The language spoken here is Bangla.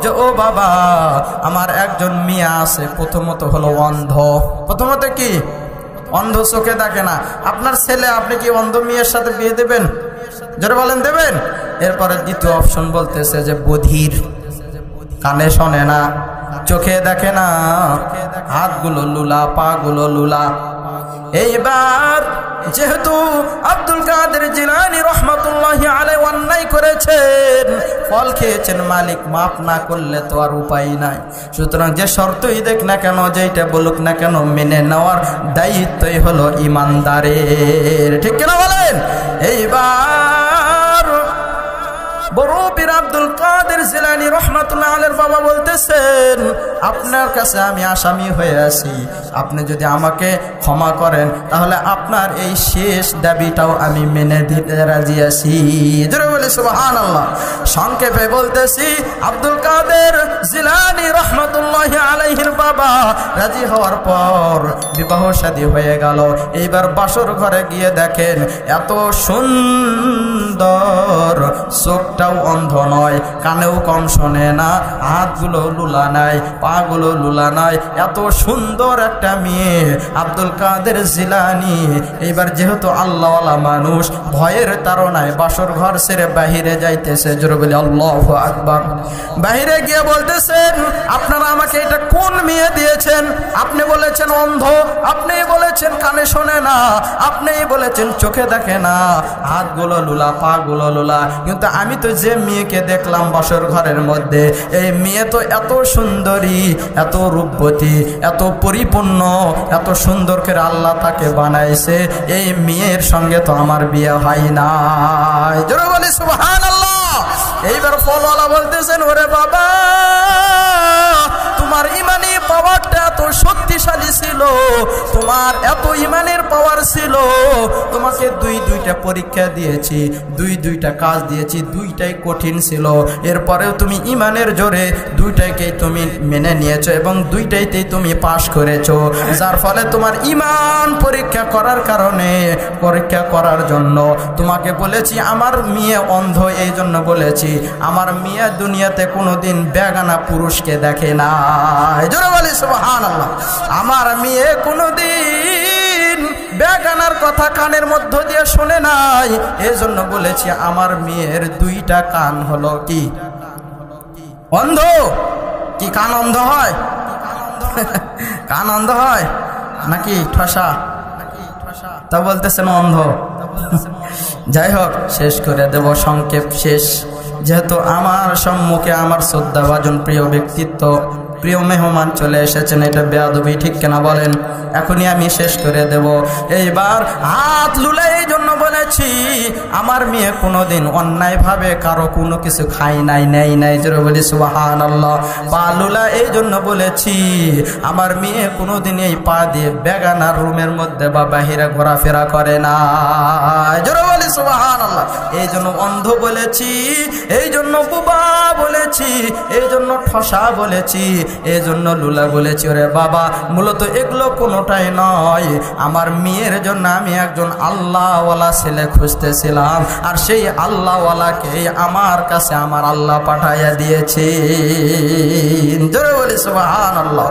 যে ও বাবা আমার একজন মেয়ে আছে, প্রথমত হলো অন্ধ। প্রথমত কি? অন্ধ, চোখে দেখে না। আপনার ছেলে, আপনি কি অন্ধ মেয়ের সাথে বিয়ে দেবেন? যারা বলেন দেবেন? এরপরে দ্বিতীয় অপশন বলতেছে যে বধির, কানে শোনে না, চোখে দেখে না, হাতগুলো লুলা, পা গুলো লুলা। এইবার যেহেতু আব্দুল কাদের জিলানী রাহমাতুল্লাহি আলাইহি অন্যায় করেছেন, ফল খেয়েছেন, মালিক মাফ না করলে তো আর উপায় নাই। সুতরাং যে শর্তই দেখ না কেন, যেইটা বলুক না কেন, মেনে নেওয়ার দায়িত্বই হলো ইমানদারের। ঠিক কিনা বলেন? এইবার বড় পীর আব্দুল কাদের জিলানী রাহমাতুল্লাহি আলাইহির বাবা বলতেছেন, আপনার কাছে আমি আসামি হয়ে আছি, আপনি যদি আমাকে ক্ষমা করেন তাহলে আপনার এই শেষ দাবিটাও আমি মেনে দিতে রাজি আছি। জোরে বলে সুবহানাল্লাহ। সংক্ষেপে বলতেছি, আব্দুল কাদের জিলানী রাহমাতুল্লাহি আলাইহির বাবা রাজি হওয়ার পর বিবাহ শাদী হয়ে গেল। এইবার বাসর ঘরে গিয়ে দেখেন এত সুন্দর, চোখটাও অন্ধ নয়, কানেও কম শোনে না, হাতগুলো লুলা নাই, পাগুলো লুলা নাই, এত সুন্দর একটা মেয়ে আব্দুল কাদের জিলানী। এইবার যেহেতু আল্লাহওয়ালা মানুষ, ভয়ের তাড়নায় বাসর ঘর ছেড়ে বাহিরে যাইতেছে। জোরে বলি আল্লাহু আকবার। বাহিরে গিয়ে বলতেছেন, আপনারা আমাকে এটা কোন মেয়ে দিয়েছেন? আপনি বলেছেন অন্ধ, আপনি বলেছেন কানে শোনে না, আপনি বলেছেন চোখে দেখে না, হাতগুলো লুলা, পাগুলো লুলা, কিন্তু আমি তো যে মেয়েকে দেখলাম বাসর ঘরের মধ্যে, এই মেয়ে তো এত সুন্দরী, এত রূপবতী, এত পরিপূর্ণ, এত সুন্দর করে আল্লাহ তাকে বানাইছে, এই মেয়ের সঙ্গে তো আমার বিয়ে হয় না। জোরে বলি সুবহানাল্লাহ। এইবার ফলওয়ালা বলতেছেন, ওরে বাবা তোমার ইমানি পাওয়ারটা এত শক্তিশালী ছিল, তোমার এত ইমানের পাওয়ার ছিল, তোমাকে দুইটা পরীক্ষা দিয়েছি, দুইটা কাজ দিয়েছি, দুইটাই কঠিন ছিল, এরপরেও তুমি ইমানের জোরে দুইটাকেই তুমি মেনে নিয়েছো এবং দুইটাইতেই তুমি পাশ করেছো। যার ফলে তোমার ইমান পরীক্ষা করার কারণে, পরীক্ষা করার জন্য তোমাকে বলেছি আমার মেয়ে অন্ধ, এই জন্য বলেছি আমার মেয়ে দুনিয়াতে কোনোদিন বেগানা পুরুষকে দেখে না। জোরে বলি সুবহানাল্লাহ। আমার মেয়ে কোনোদিন বেগানার কথা কানের মধ্য দিয়ে শুনে নাই, এই জন্য বলেছি আমার মেয়ের দুইটা কান হলো কি অন্ধ। কি কান অন্ধ হয়? কান অন্ধ হয় নাকি ঠসা? তা বলতেছেন অন্ধ। যাই হোক, শেষ করে দেব, সংক্ষেপ শেষ। যেহেতু আমার সম্মুখে আমার শ্রদ্ধাভাজন প্রিয় ব্যক্তিত্ব, প্রিয় মেহমান চলে এসেছেন, এটা বেয়াদবি, ঠিক কেনা বলেন? এখনই আমি শেষ করে দেব। এইবার হাত লুলে এই জন্য বলেছি আমার মেয়ে কোনোদিন অন্যায়ভাবে কারো কোনো কিছু খাই নাই, নেই নাই। জোরে বলি সুবহানাল্লাহ। পা লুলা এই জন্য বলেছি আমার মেয়ে কোনোদিন এই পা দিয়ে বেগানার রুমের মধ্যে বা বাহিরে ঘোরাফেরা করে না। জোরে বলি সুবহানাল্লাহ। এই জন্য অন্ধ বলেছি, এই জন্য বুবা বলেছি, এই জন্য ঠসা বলেছি, এই জন্য লুলা বলেছি। ওরে বাবা, মূলত এগুলো কোনোটাই নয়, আমার মেয়ের জন্য আমি একজন আল্লাহওয়ালা ছেলে খুঁজতেছিলাম, আর সেই আল্লাহওয়ালাকে আমার কাছে আমার আল্লাহ পাঠাইয়া দিয়েছি। জোরে বলি সুবহানাল্লাহ।